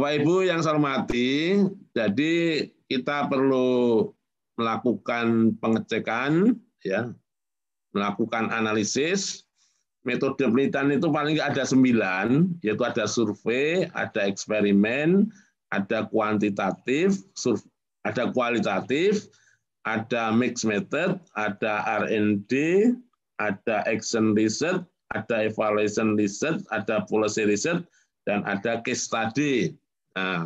Bapak Ibu yang saya hormati, jadi kita perlu melakukan pengecekan, ya, melakukan analisis. Metode penelitian itu paling nggak ada 9, yaitu ada survei, ada eksperimen, ada kuantitatif, ada kualitatif, ada mixed method, ada R&D, ada action research, ada evaluation research, ada policy research, dan ada case study. Nah,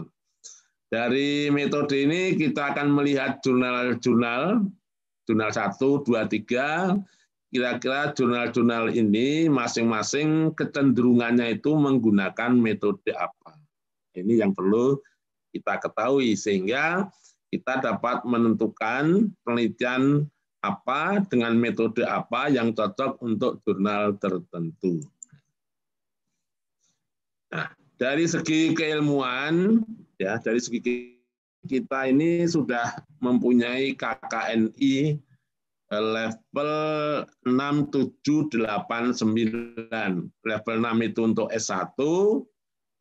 dari metode ini kita akan melihat jurnal-jurnal, jurnal 1, 2, 3, kira-kira jurnal-jurnal ini masing-masing kecenderungannya itu menggunakan metode apa. Ini yang perlu kita ketahui sehingga kita dapat menentukan penelitian apa dengan metode apa yang cocok untuk jurnal tertentu. Nah, dari segi keilmuan, ya, dari segi kita ini sudah mempunyai KKNI level 6, 7, 8, 9. Level 6 itu untuk S1,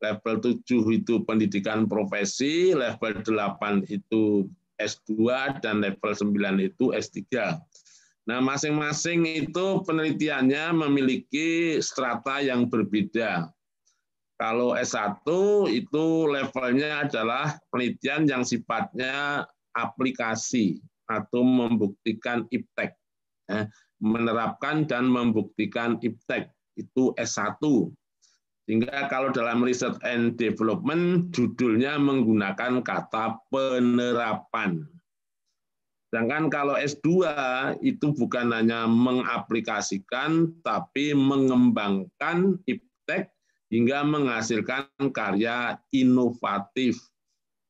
level 7 itu pendidikan profesi, level 8 itu S2, dan level 9 itu S3. Nah, masing-masing itu penelitiannya memiliki strata yang berbeda. Kalau S1 itu levelnya adalah penelitian yang sifatnya aplikasi atau membuktikan iptek, menerapkan dan membuktikan iptek, itu S1. Sehingga kalau dalam research and development judulnya menggunakan kata penerapan. Sedangkan kalau S2 itu bukan hanya mengaplikasikan tapi mengembangkan iptek hingga menghasilkan karya inovatif.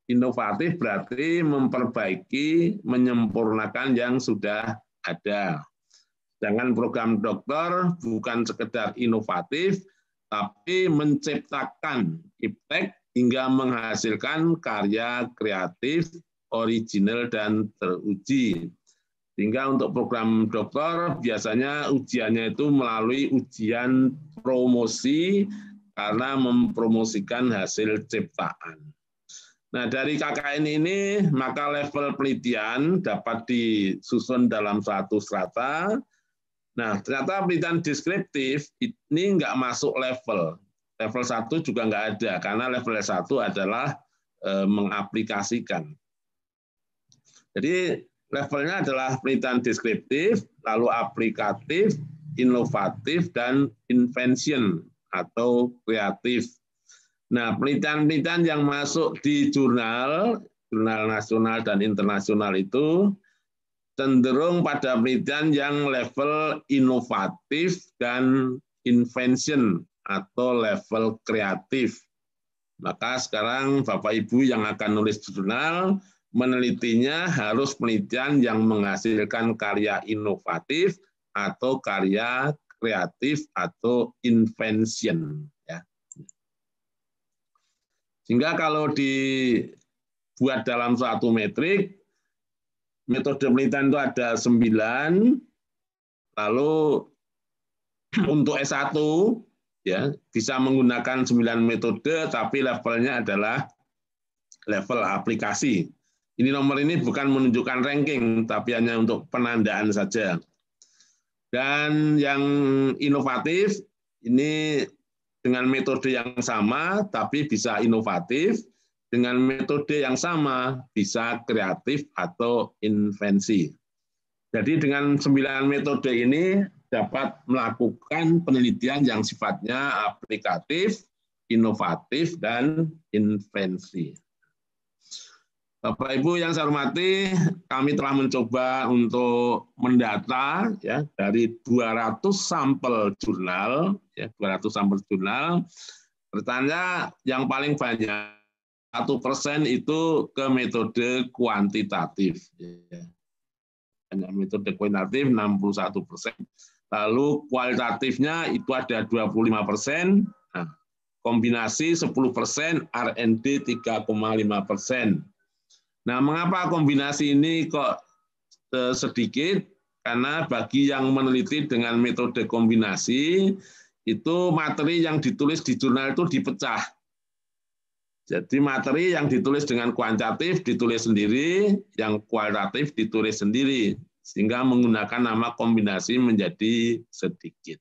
Inovatif berarti memperbaiki, menyempurnakan yang sudah ada. Sedangkan program doktor bukan sekedar inovatif, tapi menciptakan iptek hingga menghasilkan karya kreatif, original, dan teruji. Sehingga untuk program doktor biasanya ujiannya itu melalui ujian promosi karena mempromosikan hasil ciptaan. Nah, dari KKN ini, maka level penelitian dapat disusun dalam satu strata. Nah, ternyata penelitian deskriptif ini nggak masuk level. Level 1 juga nggak ada, karena level 1 adalah mengaplikasikan. Jadi, levelnya adalah penelitian deskriptif, lalu aplikatif, inovatif, dan invention atau kreatif. Nah, penelitian-penelitian yang masuk di jurnal nasional dan internasional itu cenderung pada penelitian yang level inovatif dan invention atau level kreatif. Maka sekarang Bapak Ibu yang akan nulis jurnal, menelitinya harus penelitian yang menghasilkan karya inovatif atau karya kreatif atau invention. Sehingga kalau dibuat dalam suatu metrik, metode penelitian itu ada 9, lalu untuk S1 ya bisa menggunakan 9 metode, tapi levelnya adalah level aplikasi. Ini nomor ini bukan menunjukkan ranking, tapi hanya untuk penandaan saja. Dan yang inovatif, ini dengan metode yang sama, tapi bisa inovatif. Dengan metode yang sama, bisa kreatif atau invensi. Jadi dengan 9 metode ini dapat melakukan penelitian yang sifatnya aplikatif, inovatif, dan invensi. Bapak Ibu yang saya hormati, kami telah mencoba untuk mendata ya dari 200 sampel jurnal, ya 200 sampel jurnal. Ternyata yang paling banyak 1% itu ke metode kuantitatif. Ya. Hanya metode kuantitatif 61%. Lalu kualitatifnya itu ada 25%. Nah, kombinasi 10%, R&D 3,5%. Nah, mengapa kombinasi ini kok sedikit? Karena bagi yang meneliti dengan metode kombinasi, itu materi yang ditulis di jurnal itu dipecah. Jadi materi yang ditulis dengan kuantitatif ditulis sendiri, yang kualitatif ditulis sendiri, sehingga menggunakan nama kombinasi menjadi sedikit.